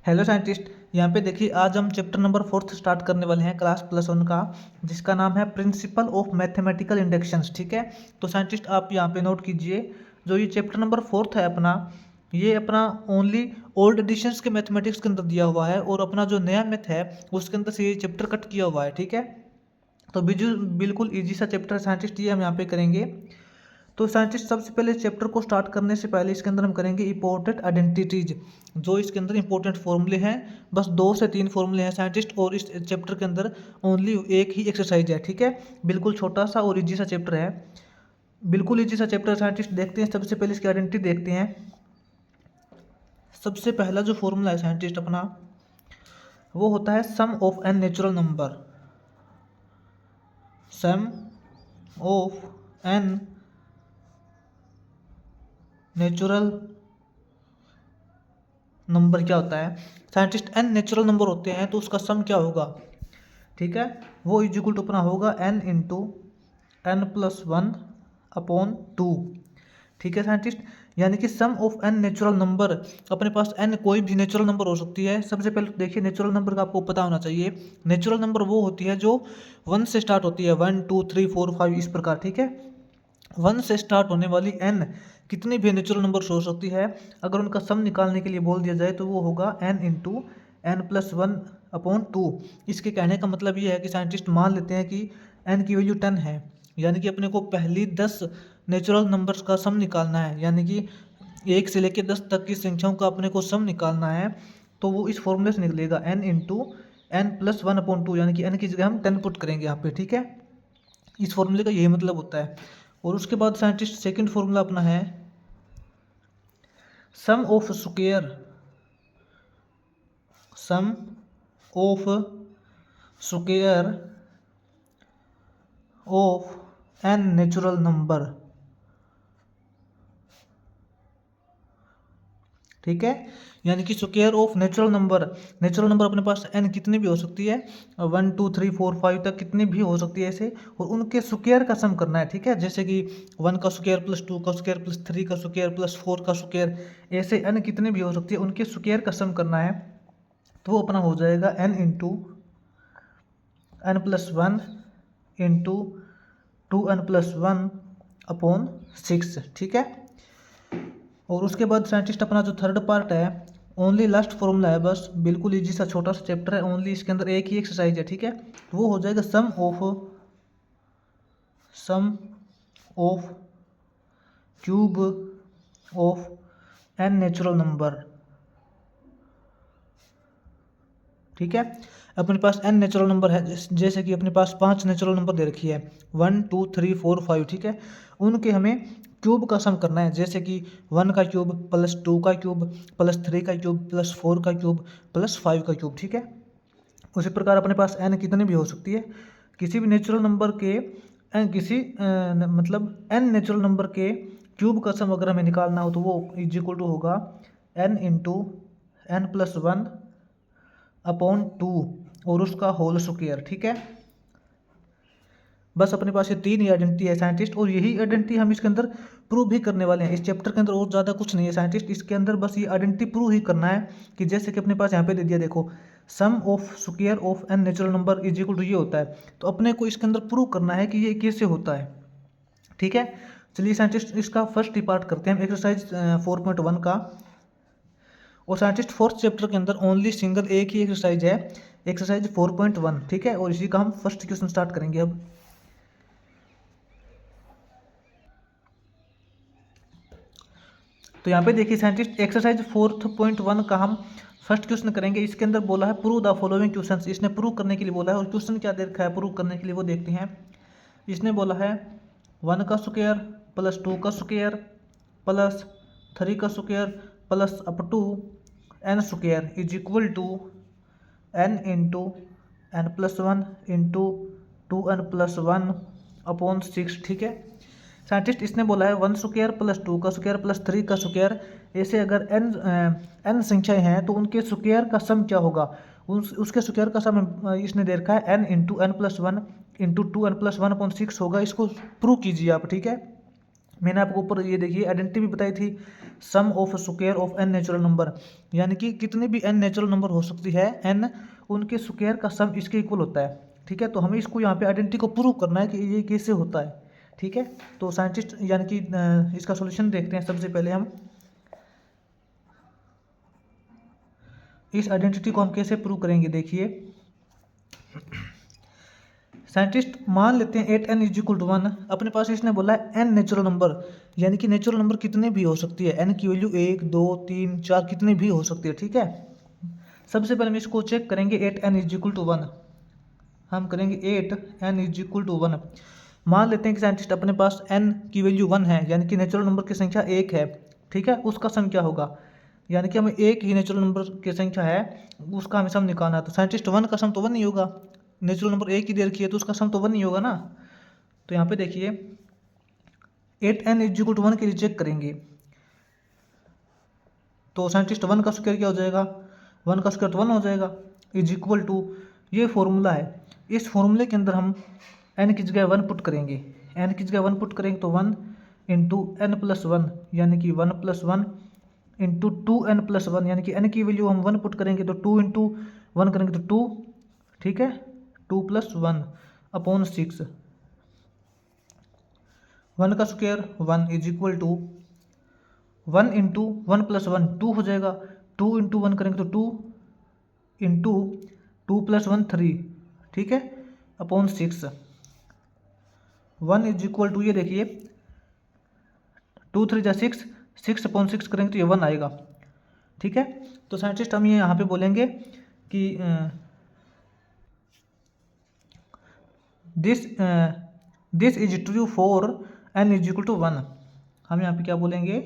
Hello scientist. यहाँ पे देखिए, आज हम चैप्टर नंबर 4 स्टार्ट करने वाले हैं क्लास +1 का, जिसका नाम है प्रिंसिपल ऑफ मैथमेटिकल इंडक्शंस। ठीक है, तो साइंटिस्ट आप यहाँ पे नोट कीजिए, जो ये चैप्टर नंबर 4 है अपना, ये अपना ओनली ओल्ड एडिशंस के मैथमेटिक्स के अंदर दिया हुआ है, और अपना जो नया मैथ है उसके अंदर से ये चैप्टर कट किया हुआ है। ठीक है, तो बिल्कुल ईजी सा चैप्टर साइंटिस्ट, ये हम यहाँ पे करेंगे। तो साइंटिस्ट सबसे पहले चैप्टर को स्टार्ट करने से पहले इसके अंदर हम करेंगे इंपॉर्टेंट आइडेंटिटीज, जो इसके अंदर इंपॉर्टेंट फॉर्मूले हैं। बस 2 से 3 फॉर्मूले हैं साइंटिस्ट, और इस चैप्टर के अंदर ओनली एक ही एक्सरसाइज है। ठीक है, बिल्कुल छोटा सा और इजी सा चैप्टर है, बिल्कुल इजी सा चैप्टर। साइंटिस्ट देखते हैं, सबसे पहले इसकी आइडेंटिटी देखते हैं। सबसे पहला जो फॉर्मूला है साइंटिस्ट अपना, वो होता है sum of n natural number. Sum of n natural number क्या होता है साइंटिस्ट? एन नेचुरल नंबर होते हैं तो उसका सम क्या होगा? ठीक है, वो इज इक्वल टू अपना होगा एन इंटू n+1/2। ठीक है साइंटिस्ट, यानी कि सम ऑफ एन नेचुरल नंबर, अपने पास एन कोई भी नेचुरल नंबर हो सकती है। सबसे पहले तो देखिए, नेचुरल नंबर का आपको पता होना चाहिए। नेचुरल नंबर वो होती है जो 1 से स्टार्ट होती है, 1 2 3 4 5 इस प्रकार। ठीक है, 1 से स्टार्ट होने वाली n कितनी भी नेचुरल नंबर हो सकती है। अगर उनका सम निकालने के लिए बोल दिया जाए तो वो होगा n इंटू n+1/2। इसके कहने का मतलब ये है कि साइंटिस्ट मान लेते हैं कि n की वैल्यू 10 है, यानी कि अपने को पहली 10 नेचुरल नंबर्स का सम निकालना है, यानी कि 1 से लेकर 10 तक की संख्याओं का अपने को सम निकालना है। तो वो इस फॉर्मूले से निकलेगा n इंटू n+1/2, यानी कि n की जगह हम 10 पुट करेंगे यहाँ पे। ठीक है, इस फॉर्मूले का यही मतलब होता है। और उसके बाद साइंटिस्ट सेकंड फॉर्मूला अपना है sum of square, sum of square of n natural number. ठीक है, यानी कि square of natural number. Natural number अपने पास n कितनी भी हो सकती है, 1 2 3 4 5 तक कितनी भी हो सकती है ऐसे, और उनके स्क्वायर का सम करना है। ठीक है, जैसे कि 1 का स्क्वायर प्लस 2 का स्क्वायर प्लस 3 का स्क्वायर प्लस 4 का स्क्वायर, ऐसे n कितनी भी हो सकती है, उनके स्क्वायर का सम करना है। तो वो अपना हो जाएगा n into n+1 into 2n+1/6। ठीक है, और उसके बाद साइंटिस्ट अपना जो थर्ड पार्ट है, ओनली लास्ट फॉर्मूला है, बस बिल्कुल इजी सा छोटा सा चैप्टर है, ओनली इसके अंदर एक ही एक्सरसाइज है। ठीक है, तो वो हो जाएगा sum of cube of n natural number. ठीक है, अपने पास n नेचुरल नंबर है, जैसे कि अपने पास 5 नेचुरल नंबर दे रखी है, 1 2 3 4 5। ठीक है, उनके हमें क्यूब का सम करना है, जैसे कि 1 का क्यूब प्लस 2 का क्यूब प्लस 3 का क्यूब प्लस 4 का क्यूब प्लस 5 का क्यूब। ठीक है, उसी प्रकार अपने पास n कितनी भी हो सकती है, किसी भी नेचुरल नंबर के मतलब n नेचुरल नंबर के क्यूब का सम अगर हमें निकालना हो तो वो इज इक्वल टू होगा n इंटू n+1/2 और उसका होल स्क्वायर। ठीक है, बस अपने पास ये 3 ही आइडेंटिटी है साइंटिस्ट, और यही आइडेंटिटी हम इसके अंदर प्रूव भी करने वाले हैं। इस चैप्टर के अंदर और ज़्यादा कुछ नहीं है साइंटिस्ट, इसके अंदर बस ये आइडेंटिटी प्रूव ही करना है। कि जैसे कि अपने पास यहाँ पे दे दिया, देखो sum of square of n natural number is equal to ये होता है, तो अपने को इसके अंदर प्रूव करना है कि ये कैसे होता है। ठीक है, चलिए साइंटिस्ट इसका फर्स्ट ही पार्ट करते हैं, एक्सरसाइज 4.1 का। और साइंटिस्ट फोर्थ चैप्टर के अंदर ओनली सिंगल एक ही एक्सरसाइज है, एक्सरसाइज 4.1। ठीक है, और इसी का हम फर्स्ट क्वेश्चन स्टार्ट करेंगे अब। तो यहाँ पे देखिए साइंटिस्ट, एक्सरसाइज 4.1 का हम फर्स्ट क्वेश्चन करेंगे। इसके अंदर बोला है प्रूव द फॉलोइंग क्वेश्चंस, इसने प्रूव करने के लिए बोला है, और क्वेश्चन क्या दे रखा है प्रूव करने के लिए वो देखते हैं। इसने बोला है 1 का स्क्वायर प्लस 2 का स्क्वायर प्लस 3 का square plus up to n square is equal to n into n+1 into 2n+1/6। ठीक है साइंटिस्ट, इसने बोला है 1 स्क्वायर प्लस 2 का स्क्वायर प्लस 3 का स्क्वायर, ऐसे अगर n संख्याएं हैं तो उनके स्क्वायर का सम क्या होगा। उसके स्क्वायर का सम इसने दे रखा है n into n+1 into 2n+1/6 होगा। इसको प्रूव कीजिए आप। ठीक है, मैंने आपको ऊपर ये देखिए आइडेंटिटी भी बताई थी, sum of square of n natural number, यानी कि कितने भी एन नेचुरल नंबर हो सकती है एन, उनके स्क्वायर का सम इसके इक्वल होता है। ठीक है, तो हमें इसको यहाँ पे आइडेंटिटी को प्रूव करना है कि ये कैसे होता है। ठीक है, तो साइंटिस्ट यानी कि इसका सॉल्यूशन देखते हैं। सबसे पहले हम इस आइडेंटिटी को हम कैसे प्रूव करेंगे, देखिए साइंटिस्ट मान लेते हैं 8n इज इक्वल टू 1। अपने पास इसने बोला है n नेचुरल नंबर, यानी कि नेचुरल नंबर कितने भी हो सकती है, n की वैल्यू 1 2 3 4 कितने भी हो सकती है। ठीक है, सबसे पहले हम इसको चेक करेंगे 8n इज इक्वल टू 1। हम करेंगे 8n इज इक्वल टू 1। मान लेते हैं कि साइंटिस्ट अपने पास n की वैल्यू 1 है, यानी कि नेचुरल नंबर की संख्या 1 है। ठीक है, उसका सम क्या होगा, यानी कि हमें एक ही नेचुरल नंबर की संख्या है, उसका हमें सम निकालना है। तो साइंटिस्ट 1 का सम तो 1 ही होगा, नेचुरल नंबर एक ही दे रखी है तो उसका सम तो 1 ही होगा ना। तो यहाँ पे देखिए 8n इज इक्वल टू 1 के लिए चेक करेंगे, तो साइंटिस्ट 1 का स्क्वायर क्या हो जाएगा, 1 का स्क्वायर तो 1 हो जाएगा, इज इक्वल टू, ये फॉर्मूला है, इस फॉर्मूले के अंदर हम n की जगह 1 पुट करेंगे। n की जगह 1 पुट करेंगे तो 1 इंटू n प्लस 1, यानी कि 1 प्लस 1 इंटू 2n प्लस 1, यानी कि n की वैल्यू हम 1 पुट करेंगे तो 2 इंटू 1 करेंगे तो 2। ठीक है, 2 प्लस 1 अपॉन 6, 1 का square 1 is equal to 1 into 1 plus 1 2 हो जाएगा, 2 इंटू 1 करेंगे तो 2 इंटू 2 प्लस 1 3। ठीक है, अपॉन 6, 1 इज इक्वल टू, ये देखिए 2 3 जा 6, 6 अपॉन 6 करेंगे तो ये 1 आएगा। ठीक है, तो साइंटिस्ट हम ये यहाँ पे बोलेंगे कि this is true for n is equal to 1। हम यहाँ पे क्या बोलेंगे,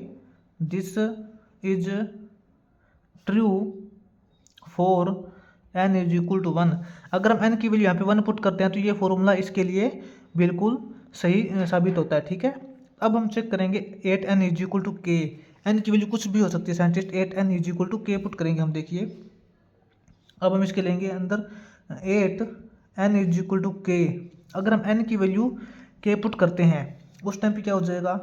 this is true for n is equal to 1। अगर हम n की वैल्यू यहाँ पे 1 पुट करते हैं तो ये फॉर्मूला इसके लिए बिल्कुल सही साबित होता है। ठीक है, अब हम चेक करेंगे 8n is equal to k, n की वैल्यू कुछ भी हो सकती है scientist, 8n is equal to k put करेंगे हम। देखिए अब हम इसके लेंगे अंदर 8n is equal to k। अगर हम n की वैल्यू k पुट करते हैं उस टाइम पे क्या हो जाएगा,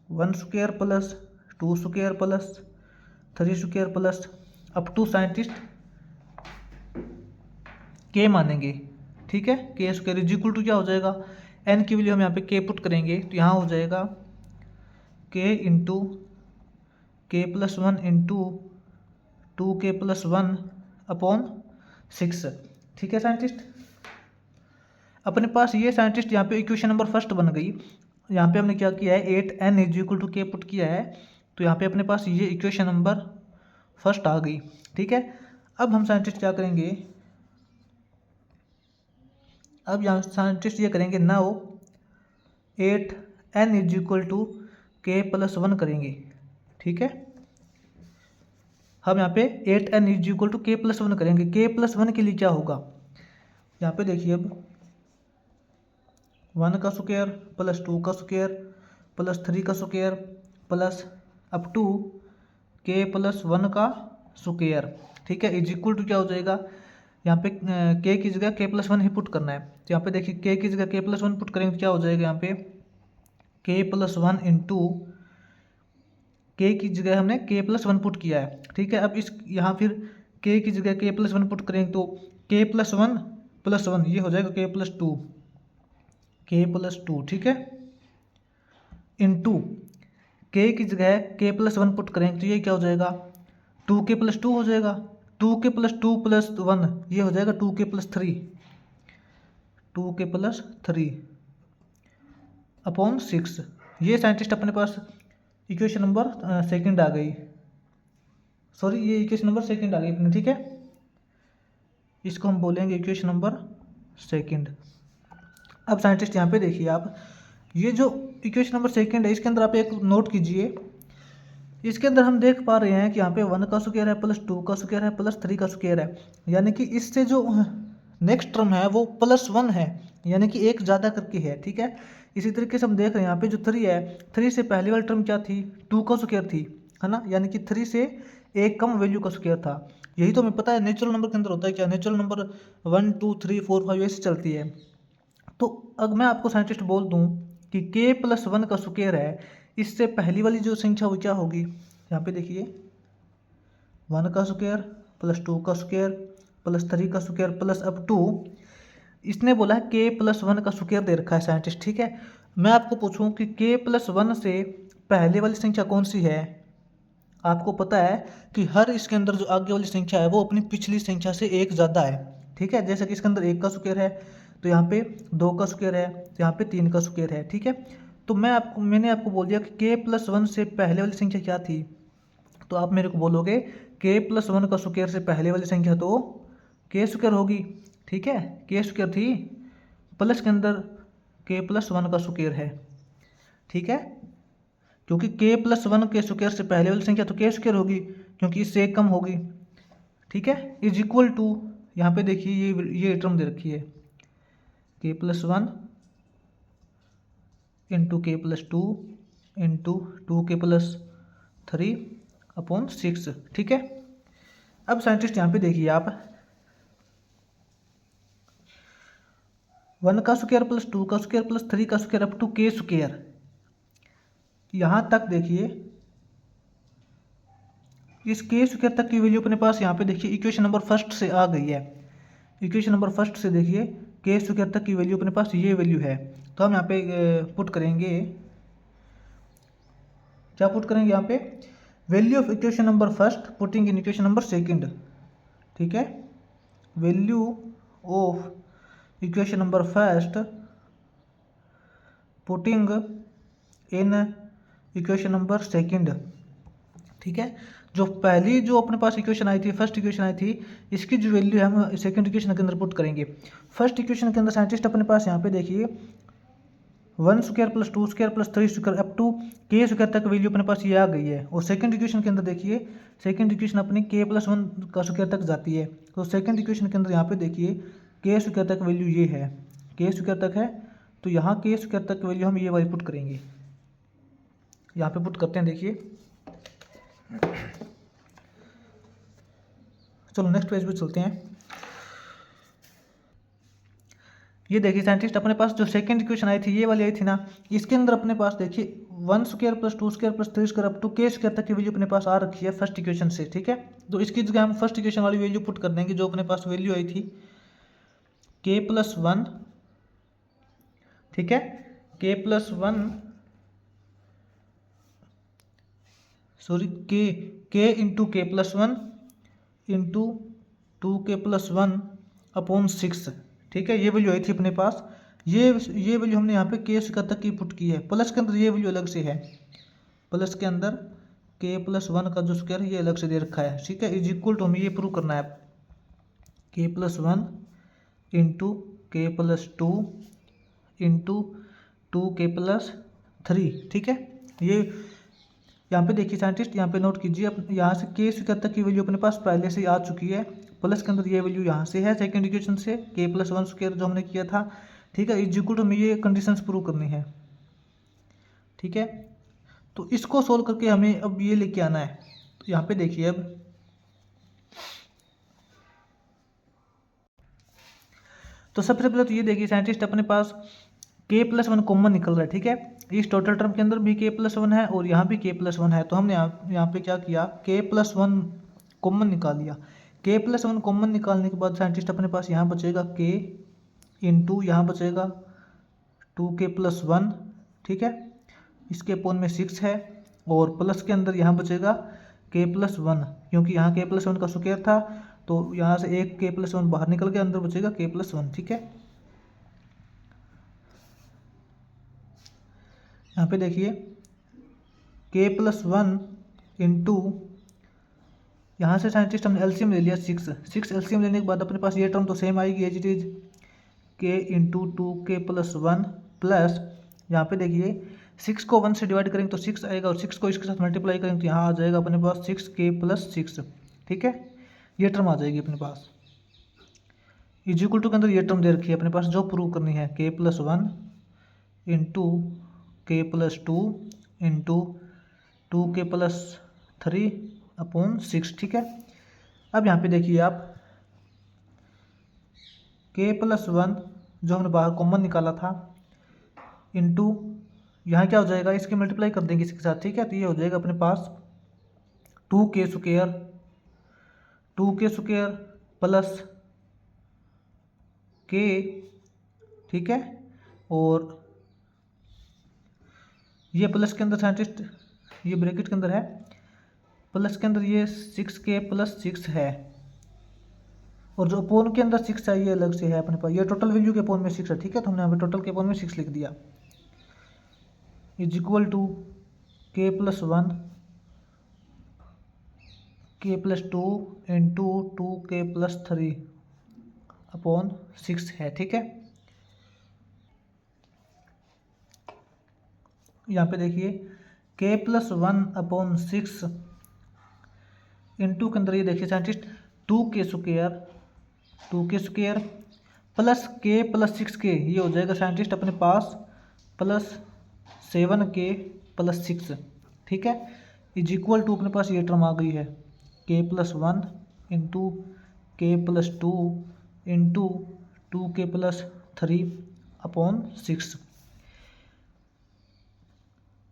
1 square plus 2 square plus 3 square plus up to scientist k मानेंगे। ठीक है, k square is equal to क्या हो जाएगा, n की वैल्यू हम यहाँ पे k पुट करेंगे तो यहाँ हो जाएगा k into k plus 1 into 2k plus 1 upon 6। ठीक है साइंटिस्ट, अपने पास ये साइंटिस्ट यहाँ पे इक्वेशन नंबर फर्स्ट बन गई। यहाँ पे हमने क्या किया है, 8n is equal to k put किया है, तो यहाँ पे अपने पास ये इक्वेशन नंबर फर्स्ट आ गई। ठीक है, अब हम साइंटिस्ट क्या करेंगे, अब यहाँ साइंटिस्ट ये करेंगे now 8n is equal to k plus 1 करेंगे। ठीक है, हम यहाँ पे 8n is equal to k plus 1 करेंगे। k प्लस 1 के लिए क्या होगा, यहाँ पे देखिए अब 1 का स्क्वायर प्लस 2 का स्क्वायर प्लस 3 का square plus up to k plus 1 का स्क्वायर। ठीक है, इज इक्वल टू क्या हो जाएगा, यहाँ पे k की जगह k प्लस 1 ही पुट करना है। तो यहाँ पे देखिए k की जगह k प्लस 1 पुट करेंगे तो क्या हो जाएगा, यहाँ पे k प्लस 1 इंटू k की जगह हमने k प्लस 1 पुट किया है। ठीक है, अब इस यहाँ फिर k की जगह k प्लस 1 पुट करेंगे तो k प्लस 1 प्लस 1 ये हो जाएगा k प्लस 2, k प्लस 2। ठीक है, इंटू k की जगह k प्लस 1 पुट करेंगे तो ये क्या हो जाएगा, 2k प्लस 2 हो जाएगा, 2k प्लस 2 प्लस 1 ये हो जाएगा 2k plus 3, 2k plus 3 upon 6। ये साइंटिस्ट अपने पास इक्वेशन नंबर सेकंड आ गई, सॉरी ये इक्वेशन नंबर सेकंड आ गई अपने। ठीक है, इसको हम बोलेंगे इक्वेशन नंबर सेकंड। अब साइंटिस्ट यहाँ पे देखिए आप, ये जो इक्वेशन नंबर सेकंड है इसके अंदर आप एक नोट कीजिए, इसके अंदर हम देख पा रहे हैं कि यहाँ पे 1 का स्क्वायर है प्लस 2 का स्क्वायर है प्लस 3 का स्क्वायर है, यानी कि इससे जो नेक्स्ट टर्म है वो प्लस 1 है, यानी कि एक ज़्यादा करके है। ठीक है, इसी तरीके से हम देख रहे हैं यहाँ पे जो 3 है, 3 से पहली वाली टर्म क्या थी, 2 का स्क्वायर थी, है ना, यानी कि 3 से एक कम वैल्यू का स्क्वायर था। यही तो हमें पता है नेचुरल नंबर के अंदर होता है क्या, नेचुरल नंबर 1 2 3 4 5 ऐसे चलती है। तो अगर मैं आपको साइंटिस्ट बोल दूँ कि k प्लस 1 का स्क्वायर है, इससे पहली वाली जो संख्या वो क्या होगी, यहाँ पे देखिए 1 का स्क्वायर प्लस 2 का स्क्वायर प्लस 3 का स्क्वायर प्लस अप टू, इसने बोला है k प्लस 1 का स्क्वायर दे रखा है साइंटिस्ट, ठीक है। मैं आपको पूछूं कि k प्लस 1 से पहले वाली संख्या कौन सी है। आपको पता है कि हर इसके अंदर जो आगे वाली संख्या है वो अपनी पिछली संख्या से एक ज़्यादा है, ठीक है। जैसे कि इसके अंदर 1 का स्क्वायर है तो यहाँ पे 2 का स्क्वायर है, तो यहाँ पे 3 का स्क्वायर है, ठीक है। तो मैंने आपको बोल दिया कि k प्लस 1 से पहले वाली संख्या क्या थी, तो आप मेरे को बोलोगे k प्लस 1 का स्क्वायर से पहले वाली संख्या तो k स्क्वायर होगी, ठीक है। k स्क्वायर थी, प्लस के अंदर k प्लस 1 का स्क्वायर है, ठीक है। क्योंकि k प्लस 1 के स्क्वायर से पहले वाली संख्या तो k स्क्वायर होगी, क्योंकि इससे एक कम होगी, ठीक है। इज इक्वल टू, यहाँ पे देखिए ये टर्म दे रखी है k plus 1 into k plus 2 into 2k plus 3 upon 6, ठीक है। अब साइंटिस्ट यहाँ पे देखिए आप 1 का स्क्वायर प्लस 2 का स्क्वायर प्लस 3 का square up to k square, यहाँ तक देखिए इस k स्क्वायर तक की वैल्यू अपने पास यहाँ पे देखिए इक्वेशन नंबर फर्स्ट से आ गई है। इक्वेशन नंबर फर्स्ट से देखिए k स्क्वायर तक की वैल्यू अपने पास ये वैल्यू है, तो हम यहाँ पे पुट करेंगे, क्या पुट करेंगे यहाँ पे, value of equation number first putting in equation number second, ठीक है। Value of equation number first putting in equation number second, ठीक है। जो पहली जो अपने पास इक्वेशन आई थी, फर्स्ट इक्वेशन आई थी, इसकी जो वैल्यू है हम सेकंड इक्वेशन के अंदर पुट करेंगे। फर्स्ट इक्वेशन के अंदर साइंटिस्ट अपने पास यहाँ पे देखिए 1 square plus 2 square plus 3 square up to k square तक वैल्यू अपने पास ये आ गई है। और सेकंड इक्वेशन के अंदर देखिए, सेकंड इक्वेशन अपनी k प्लस 1 का स्क्वायर तक जाती है, तो सेकंड इक्वेशन के अंदर यहाँ पे देखिए k स्क्वायर तक वैल्यू ये है, k स्क्वायर तक है, तो यहाँ k स्क्वायर तक वैल्यू हम ये वाली पुट करेंगे, यहाँ पे पुट करते हैं। देखिए चलो नेक्स्ट पेज पे चलते हैं। ये देखिए साइंटिस्ट अपने पास जो सेकंड इक्वेशन आई थी, ये वाली आई थी ना, इसके अंदर अपने पास देखिए 1 square plus 2 square plus 3 square up to k square तक की वैल्यू अपने पास आ रखी है फर्स्ट इक्वेशन से, ठीक है। तो इसकी जगह हम फर्स्ट इक्वेशन वाली वैल्यू पुट कर देंगे, जो अपने पास वैल्यू आई थी k प्लस 1, ठीक है, k plus 1 sorry k into k plus 1 into 2k plus 1 upon 6, ठीक है। ये वैल्यू आई थी अपने पास, ये वैल्यू हमने यहाँ पे k स्क्वायर तक की पुट की है। प्लस के अंदर ये वैल्यू अलग से है, प्लस के अंदर k प्लस 1 का जो स्क्वायर है ये अलग से दे रखा है, ठीक है। इज इक्वल टू हमें ये प्रूव करना है k plus 1 into k plus 2 into 2k plus 3, ठीक है। ये यहाँ पे देखिए साइंटिस्ट, यहाँ पे नोट कीजिए, यहाँ से k स्क्वायर तक की वैल्यू अपने पास पहले से आ चुकी है, प्लस के अंदर ये वैल्यू यहाँ से है सेकंड इक्वेशन से k प्लस 1 स्क्वायर जो हमने किया था, ठीक है। इज इक्वल टू हमें ये कंडीशंस प्रूव करनी है, ठीक है। तो इसको सोल्व करके हमें अब ये लेके आना है। तो यहाँ पे देखिए अब तो सबसे पहले तो ये देखिए साइंटिस्ट अपने पास k प्लस 1 कॉमन निकल रहा है, ठीक है। इस टोटल टर्म के अंदर भी k प्लस 1 है और यहाँ भी k प्लस 1 है, तो हमने यहाँ पे क्या किया, k प्लस 1 कॉमन निकाल लिया। k प्लस 1 कॉमन निकालने के बाद साइंटिस्ट अपने पास यहाँ बचेगा k इंटू यहाँ बचेगा 2k प्लस 1, ठीक है। इसके अपोन में 6 है और प्लस के अंदर यहाँ बचेगा k प्लस 1, क्योंकि यहाँ k प्लस 1 का स्क्वायर था, तो यहाँ से एक k प्लस 1 बाहर निकल के अंदर बचेगा k प्लस 1, ठीक है। यहाँ पे देखिए k प्लस 1 इंटू, यहाँ से साइंटिस्ट हमने एलसीएम ले लिया 6 एलसीएम लेने के बाद अपने पास ये टर्म तो सेम आएगी as it is k into 2k plus 1 plus, यहाँ पे देखिए 6 को 1 से डिवाइड करेंगे तो 6 आएगा और 6 को इसके साथ मल्टीप्लाई करेंगे तो यहाँ आ जाएगा अपने पास 6k प्लस 6, ठीक है। ये टर्म आ जाएगी अपने पास। इज इक्वल टू के अंदर ये टर्म दे रखी है अपने पास जो प्रूव करनी है, k plus 1 into k plus 2 into 2k plus 3 upon 6, ठीक है। अब यहाँ पे देखिए आप k प्लस 1 जो हमने बाहर कॉमन निकाला था इंटू यहाँ क्या हो जाएगा, इसके मल्टीप्लाई कर देंगे इसके साथ, ठीक है। तो ये हो जाएगा अपने पास 2k square, 2k square plus k, ठीक है। और ये प्लस के अंदर साइंटिस्ट, ये ब्रैकेट के अंदर है, प्लस के अंदर ये 6k प्लस 6 है, और जो अपोन के अंदर 6 है ये अलग से है अपने पास। ये टोटल वैल्यू के अपोन में 6 है, ठीक है। तो हमने यहाँ पे टोटल के अपोन में 6 लिख दिया, is equal to k plus 1 k plus 2 into 2k plus 3 upon 6 है, ठीक है। यहाँ पे देखिए k प्लस 1 अपॉन 6 इंटू के अंदर ये देखिए scientist 2k square plus k plus 6k, ये हो जाएगा साइंटिस्ट अपने पास प्लस 7k प्लस 6, ठीक है। इज इक्वल टू अपने पास ये टर्म आ गई है k plus 1 into k plus 2 into 2k plus 3 upon 6,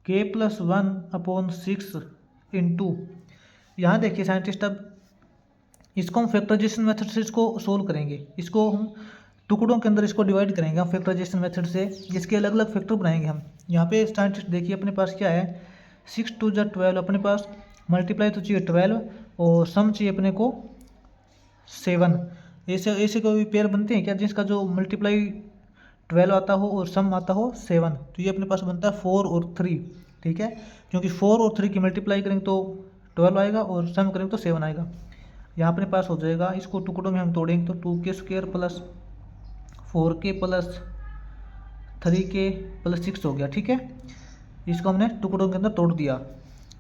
k plus 1 upon 6 into, यहाँ देखिए साइंटिस्ट अब इसको हम फैक्टराइजेशन मेथड से इसको सोल्व करेंगे, इसको हम टुकड़ों के अंदर इसको डिवाइड करेंगे हम फैक्टराइजेशन मेथड से, इसके अलग अलग फैक्टर बनाएंगे हम। यहाँ पे साइंटिस्ट देखिए अपने पास क्या है, 6 2 जा 12, अपने पास मल्टीप्लाई तो चाहिए 12 और सम चाहिए अपने को 7। ऐसे ऐसे कोई पेयर बनते हैं क्या जिसका जो मल्टीप्लाई 12 आता हो और सम आता हो 7? तो ये अपने पास बनता है 4 और 3, ठीक है, क्योंकि 4 और 3 की मल्टीप्लाई करेंगे तो 12 आएगा और सम करेंगे तो 7 आएगा। यहाँ अपने पास हो जाएगा, इसको टुकड़ों में हम तोड़ेंगे तो 2k square plus 4k plus 3k plus 6 हो गया, ठीक है। इसको हमने टुकड़ों के अंदर तोड़ दिया,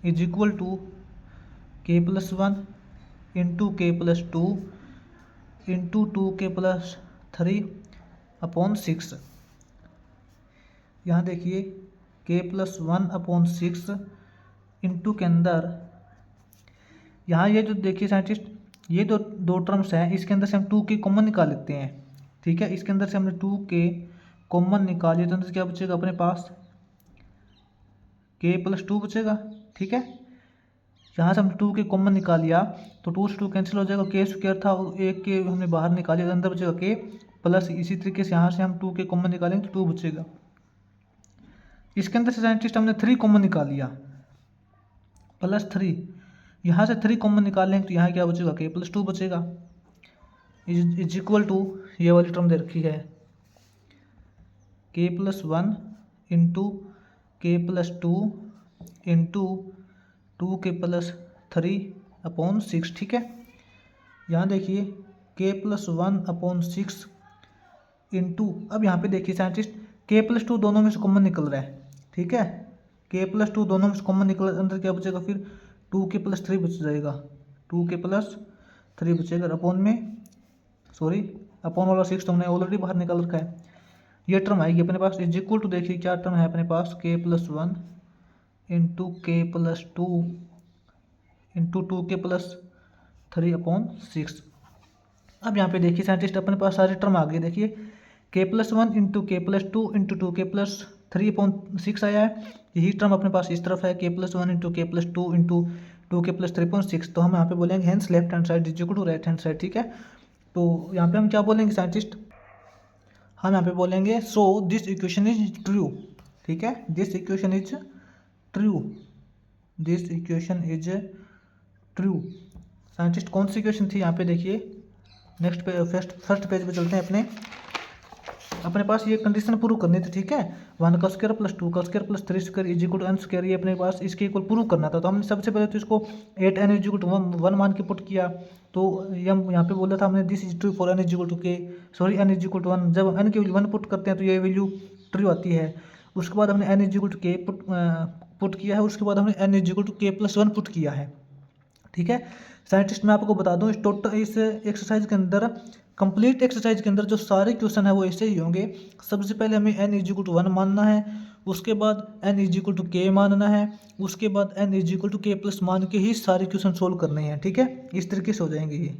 is equal to k plus 1 into k plus 2 into 2k plus 3 upon 6। यहाँ देखिए k प्लस 1 अपॉन 6 इंटू के अंदर, यहाँ ये जो देखिए साइंटिस्ट ये दो टर्म्स हैं, इसके अंदर से हम 2k कॉमन निकाल लेते हैं, ठीक है। इसके अंदर से हमने 2k कॉमन निकालिए तो अंदर से क्या बचेगा अपने पास, k प्लस 2 बचेगा, ठीक है। यहाँ से हमने 2k कॉमन निकाल लिया तो 2 से 2 कैंसिल हो जाएगा, k स्क्वायर था और एक के हमने बाहर निकालिया, अंदर बचेगा k प्लस, इसी तरीके से यहाँ से हम 2k कॉमन निकालेंगे तो 2 बचेगा। इसके अंदर से साइंटिस्ट हमने 3 कॉमन निकाल लिया प्लस 3, यहाँ से 3 कॉमन निकाल लेंगे तो यहाँ क्या बचेगा, k प्लस 2 बचेगा, इज इक्वल टू ये वाली टर्म दे रखी है k plus 1 into k plus 2 into 2k plus 3 upon 6, ठीक है। यहाँ देखिए k प्लस 1 अपॉन 6 इंटू, अब यहाँ पे देखिए साइंटिस्ट k प्लस 2 दोनों में से कॉमन निकल रहा है, ठीक है। k प्लस 2 दोनों में से कॉमन निकल, अंदर क्या बचेगा फिर 2k प्लस 3 बच जाएगा, 2k प्लस 3 बचेगा, अपॉन में सॉरी अपॉन वाला 6 तो हमने ऑलरेडी बाहर निकाल रखा है, ये टर्म आएगी अपने पास, इज इक्वल टू देखिए क्या टर्म है अपने पास, k plus 1 into k plus 2 into 2k plus 3 upon 6। अब यहाँ पे देखिए साइंटिस्ट अपने पास सारे टर्म आ गए, देखिए k plus 1 into k plus 2 into 2k plus 3 upon 6 आया है, यही टर्म अपने पास इस तरफ है k plus 1 into k plus 2 into 2k plus 3 upon 6। तो हम यहाँ पे बोलेंगे hence left hand side is equal to right hand side, ठीक है। तो यहाँ पे हम क्या बोलेंगे साइंटिस्ट, हम यहाँ पे बोलेंगे so this equation is true, ठीक है, this equation is true, this equation is true. Scientist कौन सी इक्वेशन थी, यहाँ पे देखिए नेक्स्ट पे फर्स्ट पेज पे चलते हैं, अपने पास ये कंडीशन प्रूव करनी थी, ठीक है। 1 का स्क्वायर प्लस 2 का square plus 3 square is equal to n square, ये अपने पास इसके इक्वल प्रूव करना था। तो हमने सबसे पहले तो इसको 8n इज इक्वल टू 1 मान के पुट किया, तो हम यहाँ पे बोला था हमने this is true for n is equal to k, sorry n is equal to 1, जब n की वैल्यू 1 पुट करते हैं तो ये वैल्यू ट्रू आती है। उसके बाद हमने n is equal to k put किया है, उसके बाद हमने n is equal to k plus 1 put किया है, ठीक है। साइंटिस्ट मैं आपको बता दूं इस एक्सरसाइज के अंदर, कंप्लीट एक्सरसाइज के अंदर जो सारे क्वेश्चन है वो ऐसे ही होंगे। सबसे पहले हमें n इज इक्वल टू 1 मानना है, उसके बाद n is equal to k मानना है, उसके बाद n is equal to k plus मान के ही सारे क्वेश्चन सोल्व करने हैं, ठीक है। इस तरीके से हो जाएंगे ये।